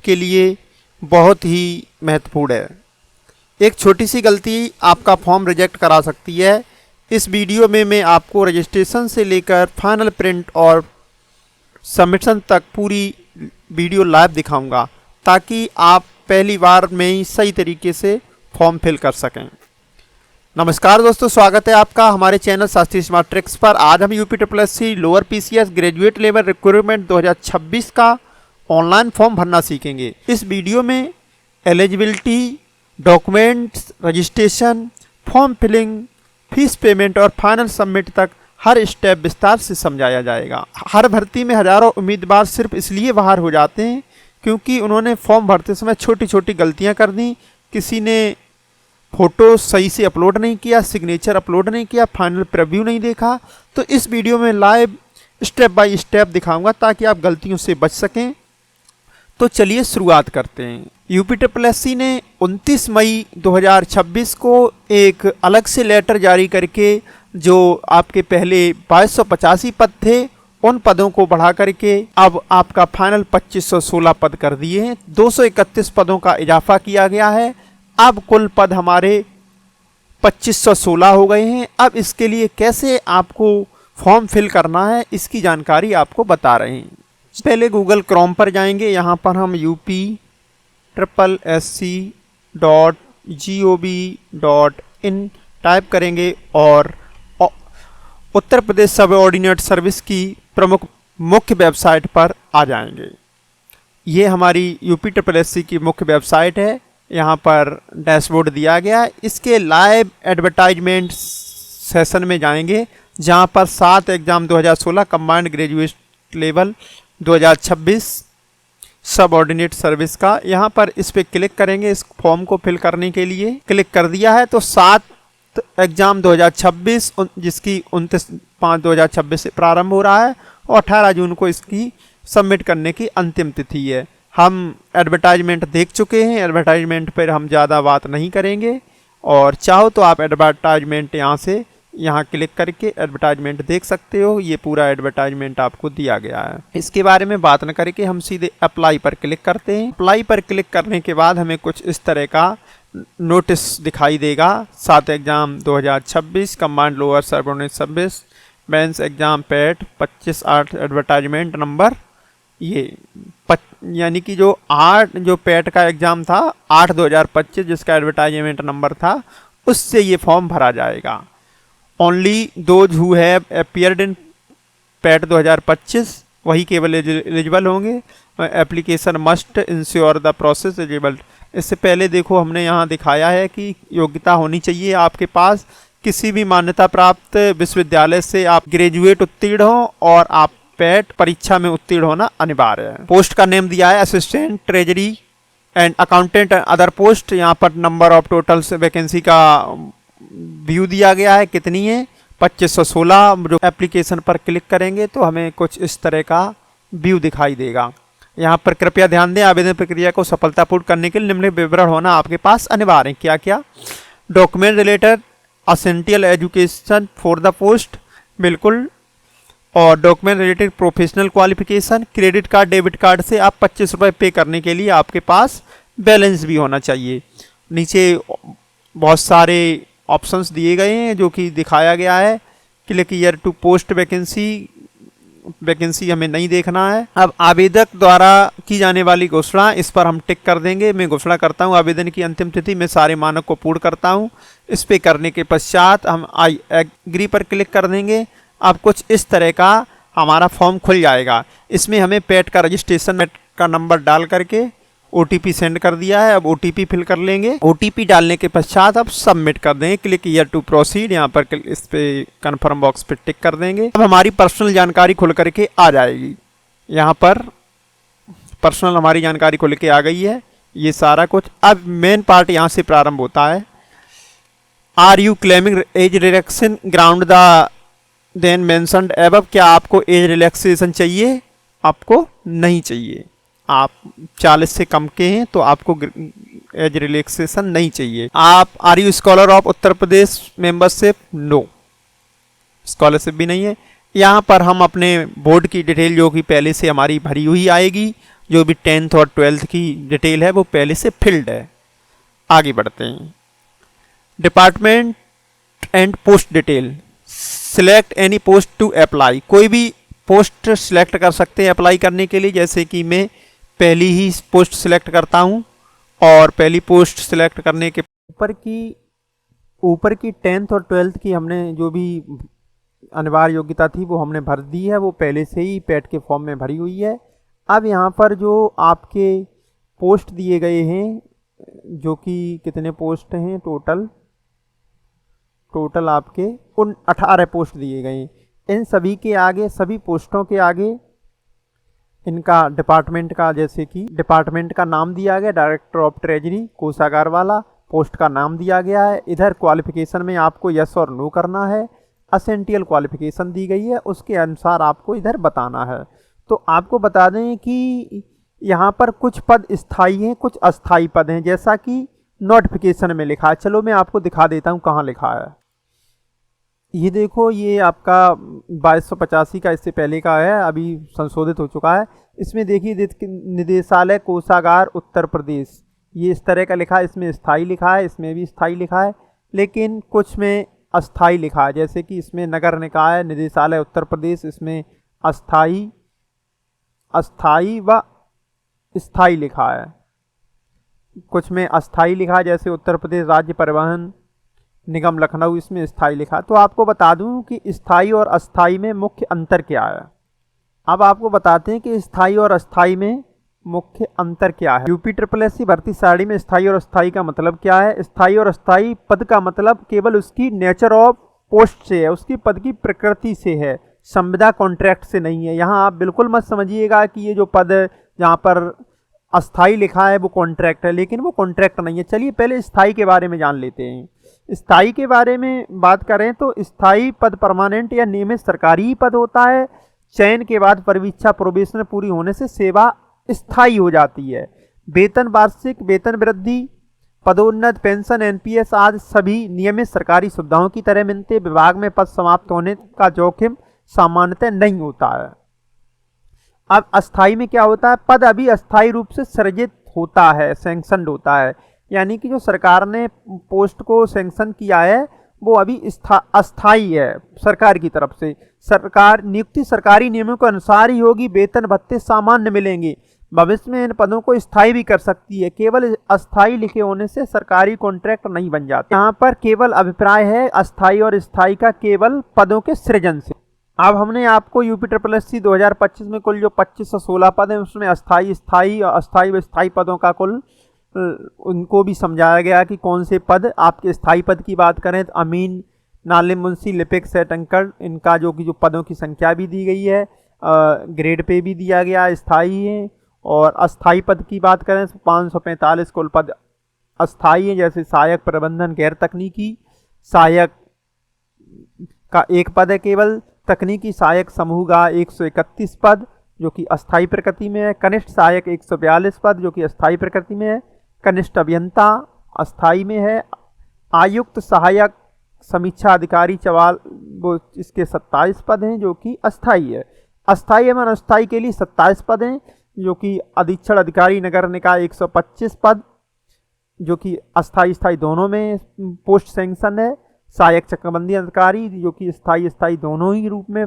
आपके लिए बहुत ही महत्वपूर्ण है। एक छोटी सी गलती आपका फॉर्म रिजेक्ट करा सकती है। इस वीडियो में मैं आपको रजिस्ट्रेशन से लेकर फाइनल प्रिंट और सबमिशन तक पूरी वीडियो लाइव दिखाऊंगा, ताकि आप पहली बार में ही सही तरीके से फॉर्म फिल कर सकें। नमस्कार दोस्तों, स्वागत है आपका हमारे चैनल शास्त्री स्मार्ट ट्रिक्स पर। आज हम UPSSC lower PCS graduate level recruitment 2026 का ऑनलाइन फॉर्म भरना सीखेंगे। इस वीडियो में eligibility, documents, registration, form filling, fees payment और फाइनल सबमिट तक हर स्टेप विस्तार से समझाया जाएगा। हर भर्ती में हजारों उम्मीदवार सिर्फ इसलिए बाहर हो जाते हैं क्योंकि उन्होंने फॉर्म भरते समय छोटी छोटी गलतियां कर दी। किसी ने फ़ोटो सही से अपलोड नहीं किया, सिग्नेचर अपलोड नहीं किया, फाइनल प्रीव्यू नहीं देखा। तो इस वीडियो में लाइव स्टेप बाय स्टेप दिखाऊंगा ताकि आप गलतियों से बच सकें। तो चलिए शुरुआत करते हैं। UPSSC ने 29 मई 2026 को एक अलग से लेटर जारी करके जो आपके पहले 2285 पद थे उन पदों को बढ़ा करके अब आपका फाइनल 2516 पद कर दिए हैं। 231 पदों का इजाफा किया गया है। अब कुल पद हमारे 2516 हो गए हैं। अब इसके लिए कैसे आपको फॉर्म फिल करना है इसकी जानकारी आपको बता रहे हैं। पहले गूगल क्रोम पर जाएंगे। यहाँ पर हम UPSSC.gov.in टाइप करेंगे और उत्तर प्रदेश सबऑर्डिनेट सर्विस की प्रमुख मुख्य वेबसाइट पर आ जाएंगे। ये हमारी UPSSC की मुख्य वेबसाइट है। यहाँ पर डैशबोर्ड दिया गया है। इसके लाइव एडवर्टाइजमेंट सेशन में जाएंगे, जहाँ पर 7 एग्जाम 2016 कंबाइंड ग्रेजुएट लेवल 2026 सब ऑर्डिनेट सर्विस का। यहाँ पर इस पर क्लिक करेंगे। इस फॉर्म को फिल करने के लिए क्लिक कर दिया है तो 7 एग्जाम 2026 जिसकी 29/5/2026 से प्रारंभ हो रहा है और 18 जून को इसकी सबमिट करने की अंतिम तिथि है। हम एडवर्टाइजमेंट देख चुके हैं, एडवर्टाइजमेंट पर हम ज़्यादा बात नहीं करेंगे। और चाहो तो आप एडवर्टाइजमेंट यहाँ क्लिक करके एडवर्टाइजमेंट देख सकते हो। ये पूरा एडवर्टाइजमेंट आपको दिया गया है। इसके बारे में बात न करके हम सीधे अप्लाई पर क्लिक करते हैं। अप्लाई पर क्लिक करने के बाद हमें कुछ इस तरह का नोटिस दिखाई देगा। 7 exam 2026 combined lower subordinate service mains exam पैट 25/8 एडवर्टाइजमेंट नंबर। ये यानी कि जो पैट का एग्जाम था 8/2025 जिसका एडवर्टाइजमेंट नंबर था, उससे ये फॉर्म भरा जाएगा। Only those who have appeared in PAT 2025 वही केवल एलिजिबल होंगे। Application must ensure the process eligible. इससे पहले देखो हमने यहाँ दिखाया है कि योग्यता होनी चाहिए आपके पास। किसी भी मान्यता प्राप्त विश्वविद्यालय से आप ग्रेजुएट उत्तीर्ण हो और आप पैट परीक्षा में उत्तीर्ण होना अनिवार्य है। पोस्ट का नेम दिया है assistant treasury and accountant other post. यहाँ पर नंबर ऑफ टोटल वैकेंसी का व्यू दिया गया है, कितनी है 2516। जो एप्लीकेशन पर क्लिक करेंगे तो हमें कुछ इस तरह का व्यू दिखाई देगा। यहाँ पर कृपया ध्यान दें, आवेदन प्रक्रिया को सफलतापूर्ण करने के लिए निम्नलिखित विवरण होना आपके पास अनिवार्य है। क्या क्या? Document related essential education for the post, बिल्कुल। और document related professional qualification. Credit card debit card से आप 25 रुपये पे करने के लिए आपके पास बैलेंस भी होना चाहिए। नीचे बहुत सारे ऑप्शंस दिए गए हैं जो कि दिखाया गया है। Click year to post vacancy हमें नहीं देखना है। अब आवेदक द्वारा की जाने वाली घोषणा, इस पर हम टिक कर देंगे। मैं घोषणा करता हूं आवेदन की अंतिम तिथि में सारे मानक को पूर्ण करता हूं। इस पे करने के पश्चात हम आई एग्री पर क्लिक कर देंगे। अब कुछ इस तरह का हमारा फॉर्म खुल जाएगा। इसमें हमें पैट का रजिस्ट्रेशन का नंबर डाल करके OTP सेंड कर दिया है। अब OTP फिल कर लेंगे। OTP डालने के पश्चात अब सबमिट कर देंगे। क्लिक ईयर टू प्रोसीड, यहाँ पर इस पे कन्फर्म बॉक्स पे टिक कर देंगे। अब हमारी पर्सनल जानकारी खुल करके आ जाएगी। यहाँ पर पर्सनल हमारी जानकारी खुल के आ गई है, ये सारा कुछ। अब मेन पार्ट यहाँ से प्रारंभ होता है। Are you claiming age relaxation ground the then mentioned above. क्या आपको एज रिलैक्सेशन चाहिए? आपको नहीं चाहिए। आप 40 से कम के हैं तो आपको एज रिलैक्सेशन नहीं चाहिए। आप are you scholar of Uttar Pradesh membership? No, scholarship भी नहीं है। यहाँ पर हम अपने बोर्ड की डिटेल जो कि पहले से हमारी भरी हुई आएगी, जो भी 10th और 12th की डिटेल है वो पहले से फिल्ड है। आगे बढ़ते हैं। Department and post detail, select any post to apply, कोई भी पोस्ट सिलेक्ट कर सकते हैं अप्लाई करने के लिए। जैसे कि मैं पहली ही पोस्ट सिलेक्ट करता हूं और पहली पोस्ट सिलेक्ट करने के ऊपर की 10th और 12th की हमने जो भी अनिवार्य योग्यता थी वो हमने भर दी है, वो पहले से ही पैट के फॉर्म में भरी हुई है। अब यहाँ पर जो आपके पोस्ट दिए गए हैं, जो कि कितने पोस्ट हैं टोटल आपके 18 पोस्ट दिए गए हैं। इन सभी के आगे, सभी पोस्टों के आगे इनका डिपार्टमेंट का, जैसे कि डिपार्टमेंट का नाम दिया गया, डायरेक्टर ऑफ ट्रेजरी कोषागार वाला, पोस्ट का नाम दिया गया है। इधर क्वालिफिकेशन में आपको यस और नो करना है। असेंटियल क्वालिफिकेशन दी गई है, उसके अनुसार आपको इधर बताना है। तो आपको बता दें कि यहाँ पर कुछ पद स्थायी हैं, कुछ अस्थायी पद हैं, जैसा कि नोटिफिकेशन में लिखा है। चलो मैं आपको दिखा देता हूँ कहाँ लिखा है। ये देखो, ये आपका 2285 का इससे पहले का है, अभी संशोधित हो चुका है। इसमें देखिए निदेशालय कोषागार उत्तर प्रदेश, ये इस तरह का लिखा है। इसमें स्थायी लिखा है, इसमें भी स्थायी लिखा है, लेकिन कुछ में अस्थायी लिखा है। जैसे कि इसमें नगर निकाय निदेशालय उत्तर प्रदेश, इसमें अस्थायी व स्थायी लिखा है। कुछ में अस्थायी लिखा है, जैसे उत्तर प्रदेश राज्य परिवहन निगम लखनऊ, इसमें स्थायी लिखा। तो आपको बता दूं कि स्थायी और अस्थायी में मुख्य अंतर क्या है। अब आपको बताते हैं कि स्थायी और अस्थायी में मुख्य अंतर क्या है। यूपी SSS भर्ती सारणी में स्थायी और अस्थायी का मतलब क्या है। स्थायी और अस्थायी पद का मतलब केवल उसकी नेचर ऑफ पोस्ट से है, उसकी पद की प्रकृति से है, संविदा कॉन्ट्रैक्ट से नहीं है। यहाँ आप बिल्कुल मत समझिएगा कि ये जो पद जहाँ पर अस्थायी लिखा है वो कॉन्ट्रैक्ट है, लेकिन वो कॉन्ट्रैक्ट नहीं है। चलिए पहले स्थायी के बारे में जान लेते हैं। स्थायी के बारे में बात करें तो स्थायी पद परमानेंट या नियमित सरकारी ही पद होता है। चयन के बाद परीक्षा प्रोबेशन पूरी होने से सेवा स्थायी हो जाती है। वेतन वार्षिक, वेतन वृद्धि, पदोन्नत, पेंशन, NPS आदि सभी नियमित सरकारी सुविधाओं की तरह मिलते। विभाग में पद समाप्त होने का जोखिम सामान्यतः नहीं होता है। अब अस्थायी में क्या होता है, पद अभी अस्थायी रूप से सृजित होता है, सैंक्शनड होता है, यानी कि जो सरकार ने पोस्ट को सैंक्शन किया है वो अभी अस्थायी है सरकार की तरफ से। सरकार नियुक्ति सरकारी नियमों के अनुसार ही होगी, वेतन भत्ते सामान्य मिलेंगे। भविष्य में इन पदों को स्थायी भी कर सकती है, केवल अस्थायी लिखे होने से सरकारी कॉन्ट्रैक्ट नहीं बन जाते। यहाँ पर केवल अभिप्राय है अस्थायी और स्थायी का केवल पदों के सृजन से। अब हमने आपको यूपी SSS 2025 में कुल जो 2516 पद हैं उसमें अस्थायी, स्थायी और अस्थायी व स्थायी पदों का कुल उनको भी समझाया गया कि कौन से पद आपके स्थायी पद की बात करें तो अमीन, नालिम मुंशी, लिपिक, सेट अंकल, इनका जो पदों की संख्या भी दी गई है, ग्रेड पे भी दिया गया, स्थायी है। और अस्थायी पद की बात करें तो 545 कुल पद अस्थायी हैं, जैसे सहायक प्रबंधन गैर तकनीकी सहायक का एक पद है केवल, तकनीकी सहायक समूहगा 131 पद जो कि अस्थायी प्रकृति में है, कनिष्ठ सहायक 142 पद जो कि अस्थायी प्रकृति में है, कनिष्ठ अभियंता अस्थायी में है, आयुक्त सहायक समीक्षा अधिकारी चवाल वो इसके 27 पद हैं जो कि अस्थायी है। अस्थायी एवं अस्थायी के लिए 27 पद हैं जो कि अधीक्षण अधिकारी नगर निकाय 125 पद जो कि अस्थायी स्थायी दोनों में पोस्ट सैंक्शन है, सहायक चकबंदी अधिकारी जो कि स्थायी स्थायी दोनों ही रूप में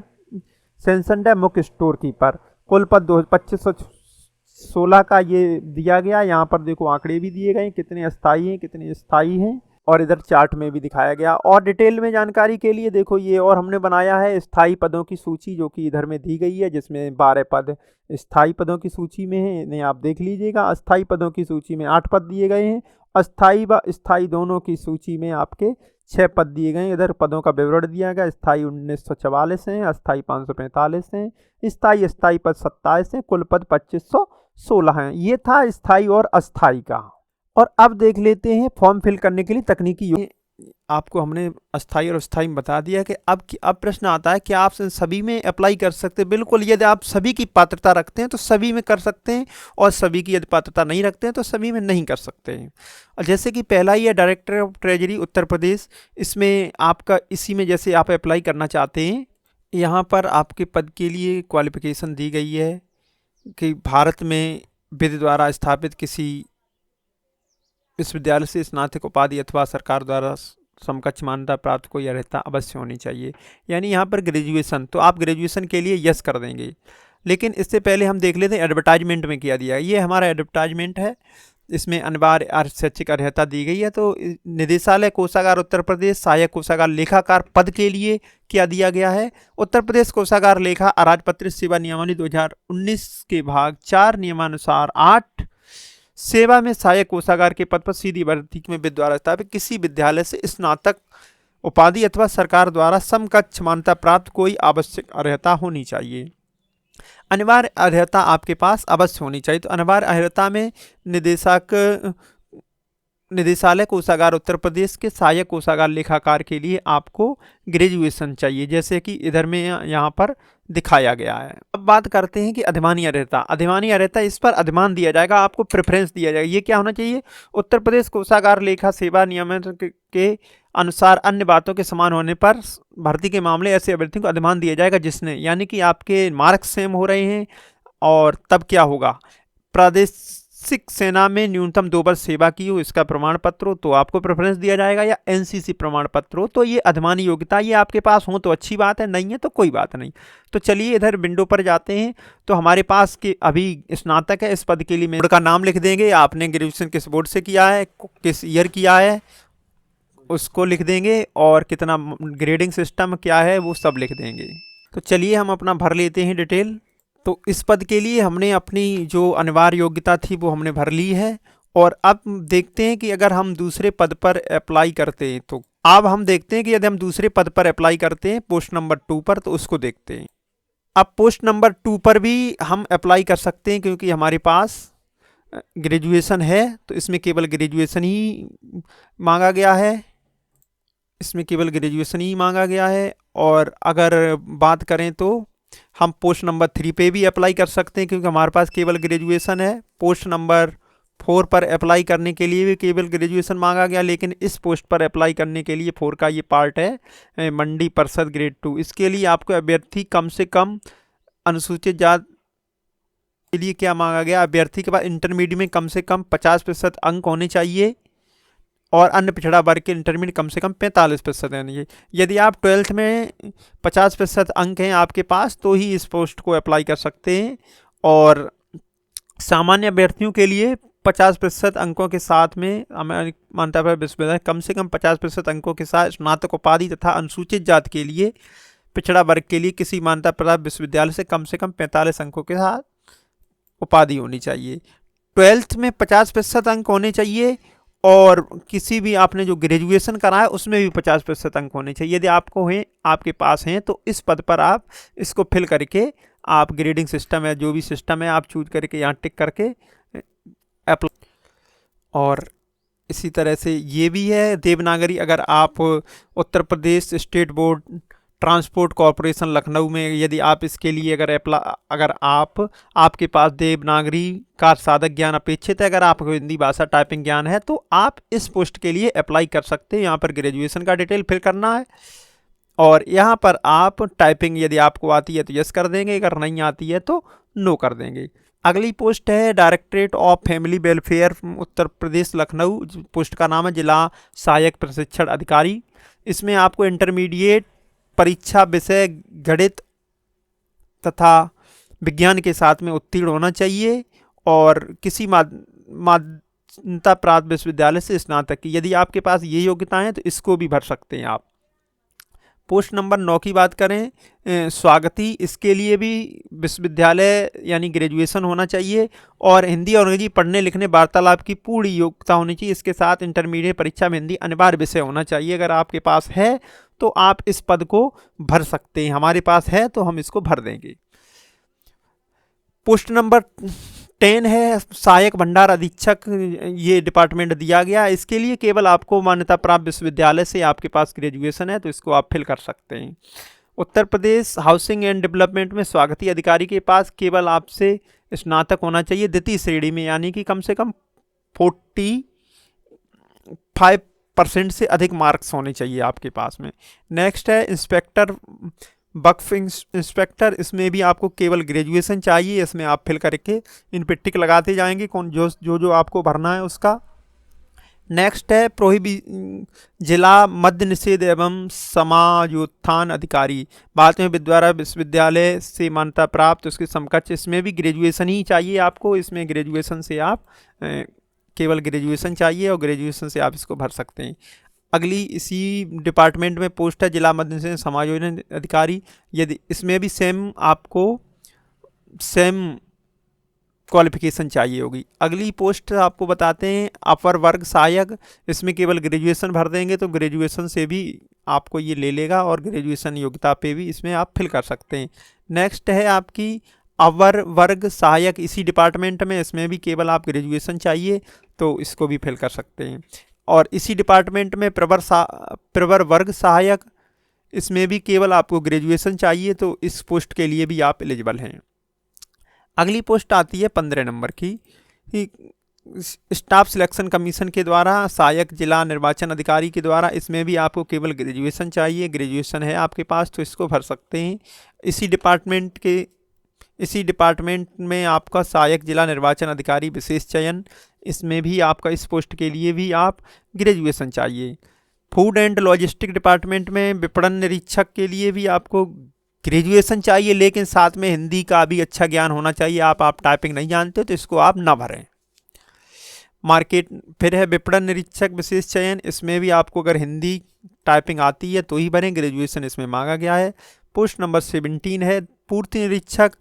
सैंक्शनड है, मुख्य स्टोर कीपर। कुल पद 2516 का ये दिया गया। यहाँ पर देखो आंकड़े भी दिए गए कितने अस्थायी हैं कितने स्थायी हैं, और इधर चार्ट में भी दिखाया गया। और डिटेल में जानकारी के लिए देखो ये और हमने बनाया है स्थायी पदों की सूची जो कि इधर में दी गई है, जिसमें 12 पद स्थायी पदों की सूची में है, इन्हें आप देख लीजिएगा। अस्थायी पदों की सूची में 8 पद दिए गए हैं, अस्थायी व स्थायी दोनों की सूची में आपके 6 पद दिए गए। इधर पदों का विवरण दिया गया। स्थायी 1944 हैं, अस्थायी 545 हैं, स्थायी अस्थायी पद 27 हैं, कुल पद 2516 हैं। ये था स्थायी और अस्थायी का। और अब देख लेते हैं फॉर्म फिल करने के लिए तकनीकी। आपको हमने अस्थायी और अस्थायी में बता दिया कि अब प्रश्न आता है कि आप सभी में अप्लाई कर सकते हैं। बिल्कुल, यदि आप सभी की पात्रता रखते हैं तो सभी में कर सकते हैं, और सभी की यदि पात्रता नहीं रखते हैं तो सभी में नहीं कर सकते हैं। और जैसे कि पहला ही है director of treasury Uttar Pradesh, इसमें आपका इसी में जैसे आप अप्लाई करना चाहते हैं, यहाँ पर आपके पद के लिए क्वालिफिकेशन दी गई है कि भारत में विधि द्वारा स्थापित किसी विश्वविद्यालय से स्नातक उपाधि अथवा सरकार द्वारा समकक्ष मान्यता प्राप्त कोई अर्हता अवश्य होनी चाहिए। यानी यहाँ पर ग्रेजुएशन, तो आप ग्रेजुएशन के लिए यस कर देंगे। लेकिन इससे पहले हम देख लेते हैं एडवर्टाइजमेंट में क्या दिया है। ये हमारा एडवर्टाइजमेंट है, इसमें अनिवार्य शैक्षिक अर्हता दी गई है। तो निदेशालय कोषागार उत्तर प्रदेश सहायक कोषागार लेखाकार पद के लिए क्या दिया गया है। उत्तर प्रदेश कोषागार लेखा अराजपत्रित सेवा नियमावली 2019 के भाग 4 नियमानुसार 8 सेवा में सहायक कोषागार के पद पर सीधी भर्ती में विधि द्वारा स्थापित किसी विद्यालय से स्नातक उपाधि अथवा सरकार द्वारा समकक्ष मान्यता प्राप्त कोई आवश्यक अर्हता होनी चाहिए। अनिवार्य अर्हता आपके पास अवश्य होनी चाहिए। तो अनिवार्य अर्हता में निदेशालय कोषागार उत्तर प्रदेश के सहायक कोषागार लेखाकार के लिए आपको ग्रेजुएशन चाहिए, जैसे कि इधर में यहाँ पर दिखाया गया है। अब बात करते हैं कि अधिमानी अर्हता। अधिमानी अर्हता, इस पर अधिमान दिया जाएगा, आपको प्रेफरेंस दिया जाएगा। ये क्या होना चाहिए, उत्तर प्रदेश कोषागार लेखा सेवा नियमन के अनुसार अन्य बातों के समान होने पर भर्ती के मामले ऐसे अभ्यर्थी को अधिमान दिया जाएगा जिसने, यानी कि आपके मार्क्स सेम हो रहे हैं। और तब क्या होगा, प्रादेशिक सेना में न्यूनतम 2 वर्ष सेवा की हो, इसका प्रमाण पत्र हो तो आपको प्रेफरेंस दिया जाएगा, या एनसीसी प्रमाण पत्र हो। तो ये अधिमानी योग्यता ये आपके पास हो तो अच्छी बात है, नहीं है तो कोई बात नहीं। तो चलिए इधर विंडो पर जाते हैं। तो हमारे पास के अभी स्नातक है, इस पद के लिए बोर्ड का नाम लिख देंगे। आपने ग्रेजुएशन किस बोर्ड से किया है, किस ईयर किया है, उसको लिख देंगे, और कितना ग्रेडिंग सिस्टम क्या है वो सब लिख देंगे। तो चलिए हम अपना भर लेते हैं डिटेल। तो इस पद के लिए हमने अपनी जो अनिवार्य योग्यता थी वो हमने भर ली है। और अब देखते हैं कि अगर हम दूसरे पद पर अप्लाई करते हैं, तो अब हम देखते हैं कि यदि हम दूसरे पद पर अप्लाई करते हैं पोस्ट नंबर 2 पर, तो उसको देखते हैं। अब पोस्ट नंबर 2 पर भी हम अप्लाई कर सकते हैं, क्योंकि हमारे पास ग्रेजुएशन है। तो इसमें केवल ग्रेजुएशन ही मांगा गया है, इसमें केवल ग्रेजुएशन ही मांगा गया है। और अगर बात करें तो हम पोस्ट नंबर 3 पे भी अप्लाई कर सकते हैं, क्योंकि हमारे पास केवल ग्रेजुएशन है। पोस्ट नंबर 4 पर अप्लाई करने के लिए भी केवल ग्रेजुएशन मांगा गया, लेकिन इस पोस्ट पर अप्लाई करने के लिए 4 का ये पार्ट है मंडी परिषद ग्रेड 2। इसके लिए आपको अभ्यर्थी कम से कम अनुसूचित जाति के लिए क्या मांगा गया, अभ्यर्थी के पास इंटरमीडिएट में कम से कम 50% अंक होने चाहिए, और अन्य पिछड़ा वर्ग के इंटरमीडिएट कम से कम 45% यानी यदि आप 12th में 50% अंक हैं आपके पास, तो ही इस पोस्ट को अप्लाई कर सकते हैं। और सामान्य अभ्यर्थियों के लिए 50% अंकों के साथ में मान्यता प्राप्त विश्वविद्यालय कम से कम 50% अंकों के साथ स्नातक उपाधि तथा अनुसूचित जाति के लिए पिछड़ा वर्ग के लिए किसी मान्यता प्राप्त विश्वविद्यालय से कम 45 अंकों के साथ उपाधि होनी चाहिए। 12th में 50% अंक होने चाहिए, और किसी भी आपने जो ग्रेजुएशन करा है उसमें भी 50% अंक होने चाहिए। यदि आपको हैं, आपके पास हैं, तो इस पद पर आप इसको फिल करके आप ग्रेडिंग सिस्टम है, जो भी सिस्टम है आप चूज करके यहाँ टिक करके अप्लाई। और इसी तरह से ये भी है देवनागरी। अगर आप Uttar Pradesh state board transport corporation Lucknow में यदि आप इसके लिए अगर आपके पास देवनागरी का साधक ज्ञान अपेक्षित है, अगर आपको हिंदी भाषा टाइपिंग ज्ञान है, तो आप इस पोस्ट के लिए अप्लाई कर सकते हैं। यहाँ पर ग्रेजुएशन का डिटेल फिल करना है, और यहाँ पर आप टाइपिंग यदि आपको आती है तो यस कर देंगे, अगर नहीं आती है तो नो कर देंगे। अगली पोस्ट है directorate of family welfare Uttar Pradesh Lucknow. Post का नाम है जिला सहायक प्रशिक्षण अधिकारी। इसमें आपको इंटरमीडिएट परीक्षा विषय गणित तथा विज्ञान के साथ में उत्तीर्ण होना चाहिए, और किसी मान्यता प्राप्त विश्वविद्यालय से स्नातक की। यदि आपके पास ये योग्यताएं हैं तो इसको भी भर सकते हैं आप। पोस्ट नंबर 9 की बात करें स्वागती, इसके लिए भी विश्वविद्यालय यानी ग्रेजुएशन होना चाहिए, और हिंदी और अंग्रेजी पढ़ने लिखने वार्तालाप की पूरी योग्यता होनी चाहिए। इसके साथ इंटरमीडिएट परीक्षा में हिंदी अनिवार्य विषय होना चाहिए। अगर आपके पास है तो आप इस पद को भर सकते हैं, हमारे पास है तो हम इसको भर देंगे। पोस्ट नंबर 10 है सहायक भंडार अधीक्षक, ये डिपार्टमेंट दिया गया। इसके लिए केवल आपको मान्यता प्राप्त विश्वविद्यालय से आपके पास ग्रेजुएशन है तो इसको आप फिल कर सकते हैं। Uttar Pradesh housing and development में स्वागती अधिकारी के पास केवल आपसे स्नातक होना चाहिए द्वितीय श्रेणी में, यानी कि कम से कम 45% से अधिक मार्क्स होने चाहिए आपके पास में। नेक्स्ट है इंस्पेक्टर वक्फ इंस्पेक्टर, इसमें भी आपको केवल ग्रेजुएशन चाहिए। इसमें आप फिल करके इन पे टिक लगाते जाएंगे कौन जो आपको भरना है उसका। नेक्स्ट है जिला मद्य निषेध एवं समाजोत्थान अधिकारी, भारत में विद्यालय विश्वविद्यालय से मान्यता प्राप्त उसके समकक्ष। इसमें भी ग्रेजुएशन ही चाहिए आपको। इसमें ग्रेजुएशन से आप केवल ग्रेजुएशन चाहिए और ग्रेजुएशन से आप इसको भर सकते हैं। अगली इसी डिपार्टमेंट में पोस्ट है जिला मद्य निषेध समायोजन अधिकारी। यदि इसमें भी सेम क्वालिफिकेशन चाहिए होगी। अगली पोस्ट आपको बताते हैं अपर वर्ग सहायक। इसमें केवल ग्रेजुएशन भर देंगे तो ग्रेजुएशन से भी आपको ये ले लेगा और ग्रेजुएशन योग्यता पे भी इसमें आप फिल कर सकते हैं। नेक्स्ट है आपकी अवर वर्ग सहायक, इसी डिपार्टमेंट में। इसमें भी केवल आप ग्रेजुएशन चाहिए तो इसको भी फिल कर सकते हैं। और इसी डिपार्टमेंट में प्रवर वर्ग सहायक, इसमें भी केवल आपको ग्रेजुएशन चाहिए तो इस पोस्ट के लिए भी आप एलिजिबल हैं। अगली पोस्ट आती है 15 नंबर की, स्टाफ सिलेक्शन कमीशन के द्वारा सहायक जिला निर्वाचन अधिकारी के द्वारा। इसमें भी आपको केवल ग्रेजुएशन चाहिए, ग्रेजुएशन है आपके पास तो इसको भर सकते हैं। इसी डिपार्टमेंट में आपका सहायक जिला निर्वाचन अधिकारी विशेष चयन, इसमें भी आपका इस पोस्ट के लिए भी आप ग्रेजुएशन चाहिए। फूड एंड लॉजिस्टिक डिपार्टमेंट में विपणन निरीक्षक के लिए भी आपको ग्रेजुएशन चाहिए, लेकिन साथ में हिंदी का भी अच्छा ज्ञान होना चाहिए। आप टाइपिंग नहीं जानते तो इसको आप ना भरें। मार्केट फिर है विपणन निरीक्षक विशेष चयन, इसमें भी आपको अगर हिंदी टाइपिंग आती है तो ही भरें, ग्रेजुएशन इसमें मांगा गया है। पोस्ट नंबर 17 है पूर्ति निरीक्षक,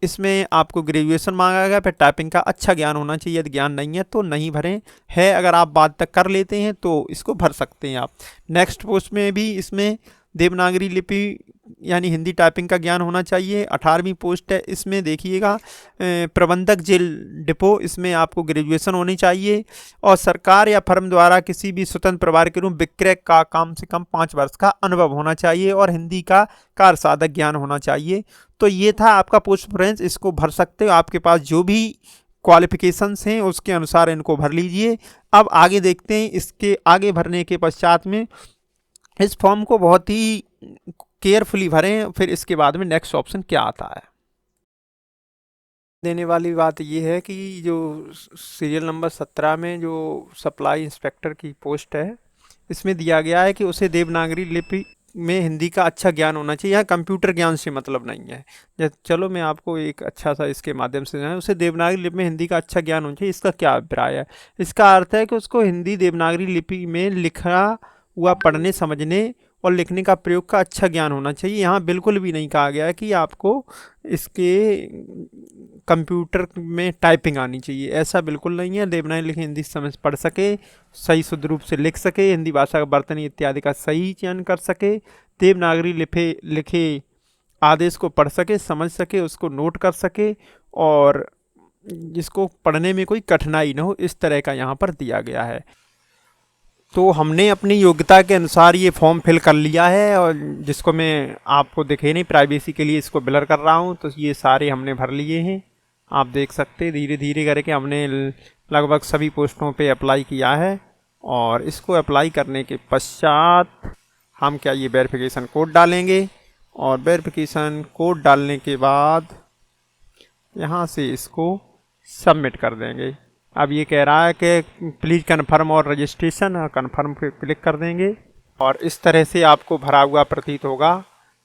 इसमें आपको ग्रेजुएशन मांगा गया, फिर टाइपिंग का अच्छा ज्ञान होना चाहिए। यदि ज्ञान नहीं है तो नहीं भरें, है अगर आप बात तक कर लेते हैं तो इसको भर सकते हैं आप। नेक्स्ट पोस्ट में भी इसमें देवनागरी लिपि यानी हिंदी टाइपिंग का ज्ञान होना चाहिए। 18वीं पोस्ट है, इसमें देखिएगा प्रबंधक जेल डिपो, इसमें आपको ग्रेजुएशन होनी चाहिए। और सरकार या फर्म द्वारा किसी भी स्वतंत्र प्रभार के रूप विक्रय का कम से कम 5 वर्ष का अनुभव होना चाहिए और हिंदी का कार्य साधक ज्ञान होना चाहिए। तो ये था आपका पोस्ट प्रेफरेंस, इसको भर सकते हो। आपके पास जो भी क्वालिफिकेशंस हैं उसके अनुसार इनको भर लीजिए। अब आगे देखते हैं, इसके आगे भरने के पश्चात में इस फॉर्म को बहुत ही केयरफुली भरें। फिर इसके बाद में नेक्स्ट ऑप्शन क्या आता है। देने वाली बात यह है कि जो सीरियल नंबर 17 में जो सप्लाई इंस्पेक्टर की पोस्ट है, इसमें दिया गया है कि उसे देवनागरी लिपि में हिंदी का अच्छा ज्ञान होना चाहिए। यहाँ कंप्यूटर ज्ञान से मतलब नहीं है। चलो मैं आपको एक अच्छा सा इसके माध्यम से जाना, उसे देवनागरी लिपि में हिंदी का अच्छा ज्ञान होना चाहिए। इसका क्या अभिप्राय है? इसका अर्थ है कि उसको हिंदी देवनागरी लिपि में लिखा हुआ पढ़ने समझने और लिखने का प्रयोग का अच्छा ज्ञान होना चाहिए। यहाँ बिल्कुल भी नहीं कहा गया है कि आपको इसके कंप्यूटर में टाइपिंग आनी चाहिए, ऐसा बिल्कुल नहीं है। देवनागरी लिखी हिंदी समझ पढ़ सके, सही शुद्ध रूप से लिख सके, हिंदी भाषा का बर्तनी इत्यादि का सही चयन कर सके, देवनागरी लिखे आदेश को पढ़ सके, समझ सके, उसको नोट कर सके और जिसको पढ़ने में कोई कठिनाई न हो, इस तरह का यहाँ पर दिया गया है। तो हमने अपनी योग्यता के अनुसार ये फॉर्म फिल कर लिया है और जिसको मैं आपको दिखे नहीं, प्राइवेसी के लिए इसको ब्लर कर रहा हूँ। तो ये सारे हमने भर लिए हैं, आप देख सकते हैं। धीरे धीरे करके हमने लगभग सभी पोस्टों पे अप्लाई किया है। और इसको अप्लाई करने के पश्चात हम क्या ये वेरिफिकेशन कोड डालेंगे और वेरिफिकेशन कोड डालने के बाद यहाँ से इसको सबमिट कर देंगे। अब ये कह रहा है कि प्लीज़ कन्फर्म और रजिस्ट्रेशन, कन्फर्म पे क्लिक कर देंगे और इस तरह से आपको भरा हुआ प्रतीत होगा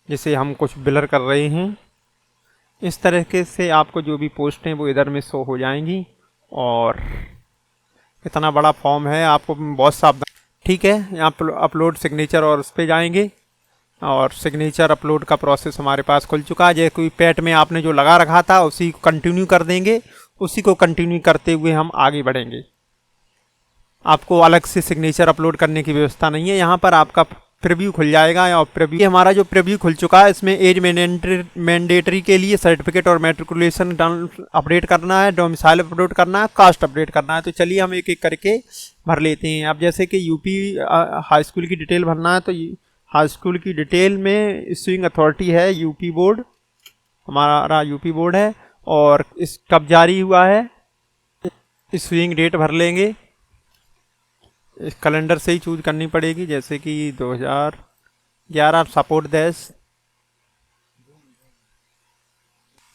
जिसे हम कुछ ब्लर कर रहे हैं। इस तरह से आपको जो भी पोस्ट हैं वो इधर में शो हो जाएंगी। और इतना बड़ा फॉर्म है, आपको बहुत सावधान, ठीक है। यहाँ पर अपलोड सिग्नेचर और उस पर जाएंगे और सिग्नेचर अपलोड का प्रोसेस हमारे पास खुल चुका है। जैसे कोई पैट में आपने जो लगा रखा था उसी को कंटिन्यू कर देंगे, उसी को कंटिन्यू करते हुए हम आगे बढ़ेंगे। आपको अलग से सिग्नेचर अपलोड करने की व्यवस्था नहीं है। यहाँ पर आपका प्रीव्यू खुल जाएगा और प्रीव्यू, हमारा जो प्रीव्यू खुल चुका है इसमें एज मैंडेटरी के लिए सर्टिफिकेट और मैट्रिकुलेशन अपडेट करना है, डोमिसाइल अपलोड करना है, कास्ट अपडेट करना है। तो चलिए हम एक एक करके भर लेते हैं। अब जैसे कि यूपी हाई स्कूल की डिटेल भरना है तो हाई स्कूल की डिटेल में इशूइंग अथॉरिटी है यूपी बोर्ड, हमारा यूपी बोर्ड है। और इस कब जारी हुआ है, इशूइंग डेट भर लेंगे। इस कैलेंडर से ही चूज करनी पड़ेगी, जैसे कि 2011 सपोर्ट दैश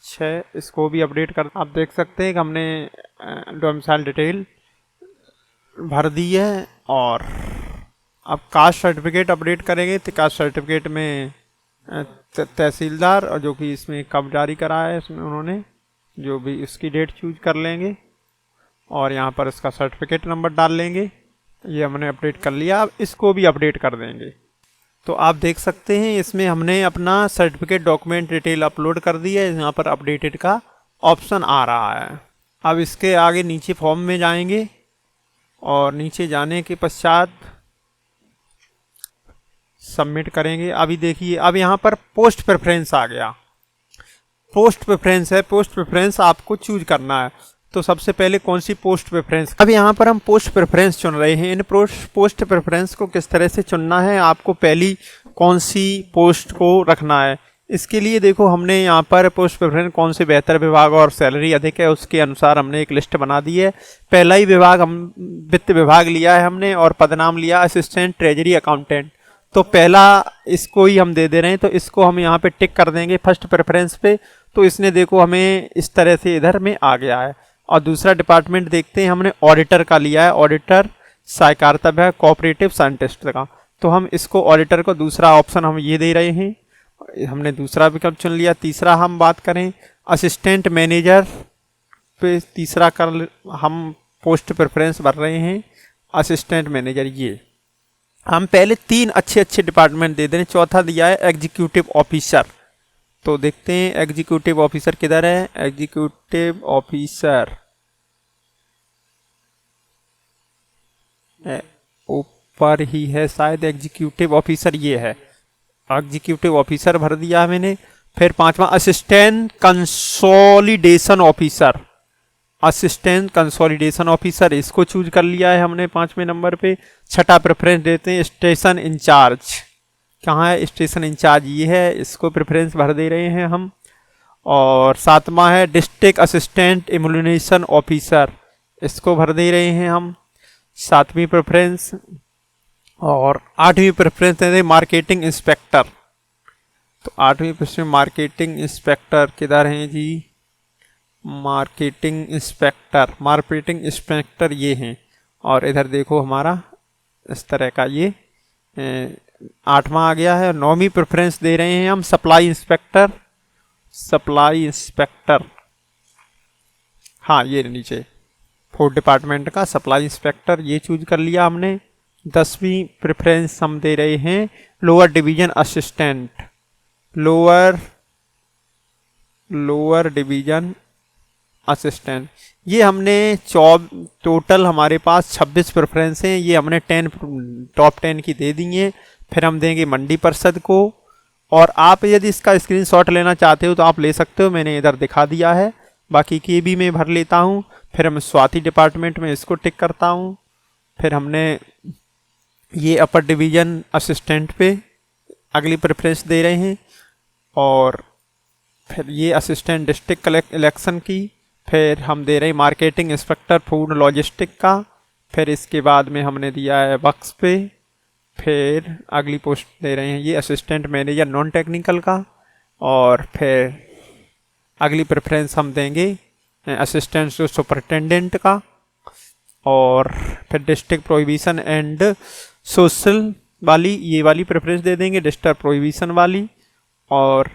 6, इसको भी अपडेट कर। आप देख सकते हैं कि हमने डोमिसाइल डिटेल भर दी है। और अब कास्ट सर्टिफिकेट अपडेट करेंगे तो कास्ट सर्टिफिकेट में तहसीलदार और जो कि इसमें कब जारी करा है इसमें उन्होंने जो भी इसकी डेट चूज कर लेंगे और यहाँ पर इसका सर्टिफिकेट नंबर डाल लेंगे। ये हमने अपडेट कर लिया। अब इसको भी अपडेट कर देंगे। तो आप देख सकते हैं इसमें हमने अपना सर्टिफिकेट डॉक्यूमेंट डिटेल अपलोड कर दी है। यहाँ पर अपडेटेड का ऑप्शन आ रहा है। अब इसके आगे नीचे फॉर्म में जाएंगे और नीचे जाने के पश्चात सबमिट करेंगे। अभी देखिए अब यहाँ पर पोस्ट प्रेफरेंस आ गया। पोस्ट प्रेफरेंस है, पोस्ट प्रेफरेंस आपको चूज करना है। तो सबसे पहले कौन सी पोस्ट प्रेफरेंस, अब यहाँ पर हम पोस्ट प्रेफरेंस चुन रहे हैं। इन पोस्ट प्रेफरेंस को किस तरह से चुनना है, आपको पहली कौन सी पोस्ट को रखना है, इसके लिए देखो हमने यहाँ पर पोस्ट प्रेफरेंस कौन से बेहतर विभाग और सैलरी अधिक है उसके अनुसार हमने एक लिस्ट बना दी है। पहला ही विभाग हम वित्त विभाग लिया है हमने और पदनाम लिया असिस्टेंट ट्रेजरी अकाउंटेंट। तो पहला इसको ही हम दे दे रहे हैं, तो इसको हम यहाँ पे टिक कर देंगे फर्स्ट प्रेफरेंस पे। तो इसने देखो हमें इस तरह से इधर में आ गया है। और दूसरा डिपार्टमेंट देखते हैं, हमने ऑडिटर का लिया है, ऑडिटर सहकारिता विभाग कोऑपरेटिव साइंटिस्ट का। तो हम इसको ऑडिटर को दूसरा ऑप्शन हम ये दे रहे हैं, हमने दूसरा विकल्प चुन लिया। तीसरा हम बात करें असिस्टेंट मैनेजर पे, तीसरा कर हम पोस्ट प्रेफरेंस भर रहे हैं असिस्टेंट मैनेजर। ये हम पहले 3 अच्छे डिपार्टमेंट दे दें। चौथा दिया है एग्जीक्यूटिव ऑफिसर। तो देखते हैं एग्जीक्यूटिव ऑफिसर किधर है। एग्जीक्यूटिव ऑफिसर ऊपर ही है शायद, एग्जीक्यूटिव ऑफिसर ये है। एग्जीक्यूटिव ऑफिसर भर दिया मैंने। फिर 5वां assistant consolidation officer, assistant consolidation officer इसको चूज कर लिया है हमने 5वें नंबर पे। छठा प्रेफरेंस देते हैं स्टेशन इंचार्ज। कहाँ है स्टेशन इंचार्ज, ये है, इसको प्रेफरेंस भर दे रहे हैं हम। और 7वां है डिस्ट्रिक्ट असिस्टेंट इम्यूनिनेशन ऑफिसर, इसको भर दे रहे हैं हम 7वीं प्रेफरेंस। और 8वीं प्रेफरेंस देते हैं मार्केटिंग इंस्पेक्टर। तो 8वीं प्रेफरेंस मार्केटिंग इंस्पेक्टर किधर हैं जी, मार्केटिंग इंस्पेक्टर ये हैं। और इधर देखो हमारा इस तरह का ये 8वां आ गया है। 9वीं प्रेफरेंस दे रहे हैं हम सप्लाई इंस्पेक्टर, हाँ ये नीचे फूड डिपार्टमेंट का सप्लाई इंस्पेक्टर ये चूज कर लिया हमने। 10वीं प्रेफरेंस हम दे रहे हैं lower division assistant, lower division assistant. ये हमने टोटल हमारे पास 26 प्रेफरेंस हैं, ये हमने टॉप 10 की दे दी हैं। फिर हम देंगे मंडी परिषद को। और आप यदि इसका स्क्रीनशॉट लेना चाहते हो तो आप ले सकते हो, मैंने इधर दिखा दिया है। बाकी के भी मैं भर लेता हूँ। फिर हम स्वाति डिपार्टमेंट में इसको टिक करता हूँ। फिर हमने ये अपर डिवीजन असिस्टेंट पे अगली प्रेफरेंस दे रहे हैं। और फिर ये असिस्टेंट डिस्ट्रिक्ट इलेक्शन की। फिर हम दे रहे हैं मार्केटिंग इंस्पेक्टर फूड लॉजिस्टिक का। फिर इसके बाद में हमने दिया है बक्स पे। फिर अगली पोस्ट दे रहे हैं ये असिस्टेंट मैनेजर नॉन टेक्निकल का। और फिर अगली प्रेफरेंस हम देंगे असिस्टेंट सुपरिटेंडेंट का। और फिर डिस्ट्रिक्ट प्रोहिबिशन एंड सोशल वाली ये वाली प्रेफरेंस दे देंगे, डिस्ट्रिक्ट प्रोहिबिशन वाली। और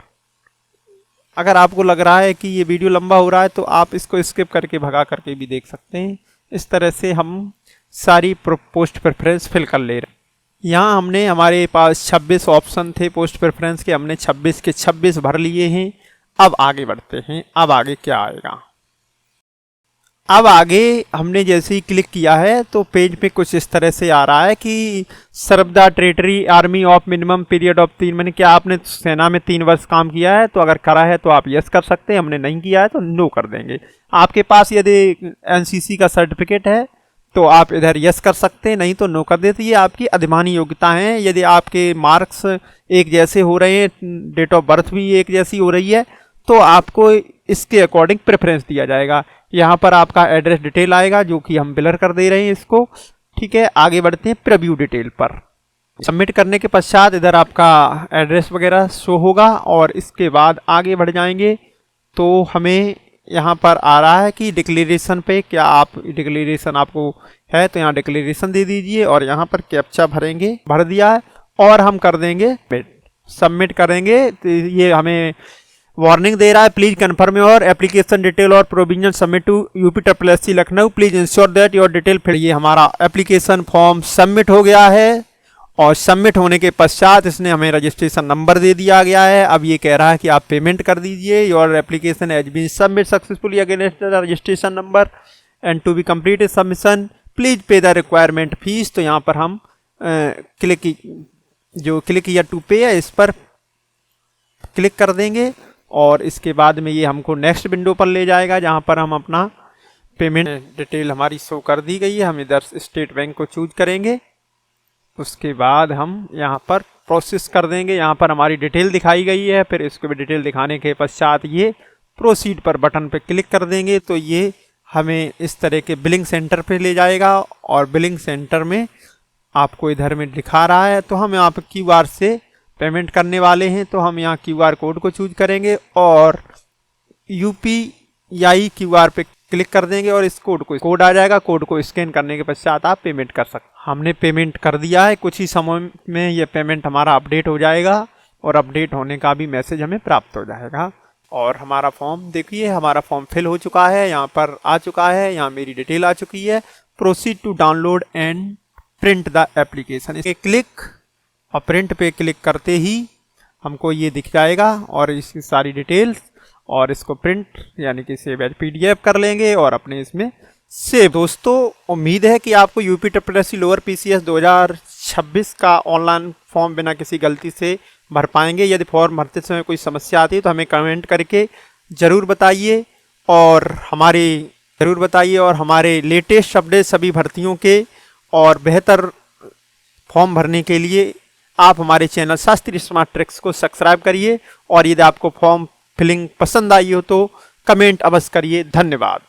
अगर आपको लग रहा है कि ये वीडियो लंबा हो रहा है तो आप इसको स्किप करके भगा करके भी देख सकते हैं। इस तरह से हम सारी पोस्ट प्रेफरेंस फिल कर ले रहे हैं। यहाँ हमने हमारे पास 26 ऑप्शन थे पोस्ट प्रेफरेंस के, हमने 26 के 26 भर लिए हैं। अब आगे बढ़ते हैं। अब आगे क्या आएगा, अब आगे हमने जैसे ही क्लिक किया है तो पेज पे कुछ इस तरह से आ रहा है कि serve the territory army of minimum period of 3 महीने। क्या आपने सेना में 3 वर्ष काम किया है, तो अगर करा है तो आप यस कर सकते हैं, हमने नहीं किया है तो नो कर देंगे। आपके पास यदि एनसीसी का सर्टिफिकेट है तो आप इधर यस कर सकते हैं, नहीं तो नो कर देते। ये आपकी अधिमानी योग्यता है। यदि आपके मार्क्स एक जैसे हो रहे हैं, डेट ऑफ बर्थ भी एक जैसी हो रही है, तो आपको इसके अकॉर्डिंग प्रेफरेंस दिया जाएगा। यहाँ पर आपका एड्रेस डिटेल आएगा जो कि हम बिलर कर दे रहे हैं इसको। ठीक है, आगे बढ़ते हैं प्रीव्यू डिटेल पर। सबमिट करने के पश्चात इधर आपका एड्रेस वगैरह शो होगा और इसके बाद आगे बढ़ जाएंगे तो हमें यहाँ पर आ रहा है कि डिक्लेरेशन पे क्या आप डिक्लेरेशन आपको है तो यहाँ डिक्लेरेशन दे दीजिए और यहाँ पर कैप्चा भरेंगे, भर दिया है और हम कर देंगे सबमिट करेंगे। तो ये हमें वार्निंग दे रहा है, please confirm your application detail और provision submit to UPSSC Lucknow, please ensure that your detail. फिर ये हमारा एप्लीकेशन फॉर्म सबमिट हो गया है और सबमिट होने के पश्चात इसने हमें रजिस्ट्रेशन नंबर दे दिया गया है। अब ये कह रहा है कि आप पेमेंट कर दीजिए, your application has been submit successfully against the registration number and to be completed submission please pay the requirement fees. तो यहाँ पर हम क्लिक या टू पे है इस पर क्लिक कर देंगे और इसके बाद में ये हमको नेक्स्ट विंडो पर ले जाएगा जहाँ पर हम अपना पेमेंट डिटेल हमारी शो कर दी गई है। हम इधर स्टेट बैंक को चूज करेंगे, उसके बाद हम यहाँ पर प्रोसेस कर देंगे। यहाँ पर हमारी डिटेल दिखाई गई है, फिर इसको भी डिटेल दिखाने के पश्चात ये प्रोसीड पर बटन पर क्लिक कर देंगे तो ये हमें इस तरह के बिलिंग सेंटर पे ले जाएगा और बिलिंग सेंटर में आपको इधर में दिखा रहा है तो हम यहाँ पर QR से पेमेंट करने वाले हैं। तो हम यहाँ QR कोड को चूज करेंगे और UPI QR पे क्लिक कर देंगे और इस कोड आ जाएगा। कोड को स्कैन करने के पश्चात आप पेमेंट कर सकते। हमने पेमेंट कर दिया है, कुछ ही समय में ये पेमेंट हमारा अपडेट हो जाएगा और अपडेट होने का भी मैसेज हमें प्राप्त हो जाएगा। और हमारा फॉर्म देखिए, हमारा फॉर्म फिल हो चुका है, यहाँ पर आ चुका है, यहाँ मेरी डिटेल आ चुकी है। Proceed to download and print the application, इसे क्लिक और प्रिंट पे क्लिक करते ही हमको ये दिख जाएगा और इसकी सारी डिटेल्स और इसको प्रिंट यानी कि सेव एज PDF कर लेंगे और अपने इसमें सेव। दोस्तों उम्मीद है कि आपको UPSSC लोअर PCS 2026 का ऑनलाइन फॉर्म बिना किसी गलती से भर पाएंगे। यदि फॉर्म भरते समय कोई समस्या आती है तो हमें कमेंट करके ज़रूर बताइए और हमारे लेटेस्ट अपडेट सभी भर्तियों के और बेहतर फॉर्म भरने के लिए आप हमारे चैनल शास्त्री स्मार्ट ट्रिक्स को सब्सक्राइब करिए और यदि आपको फॉर्म फिलिंग पसंद आई हो तो कमेंट अवश्य करिए। धन्यवाद।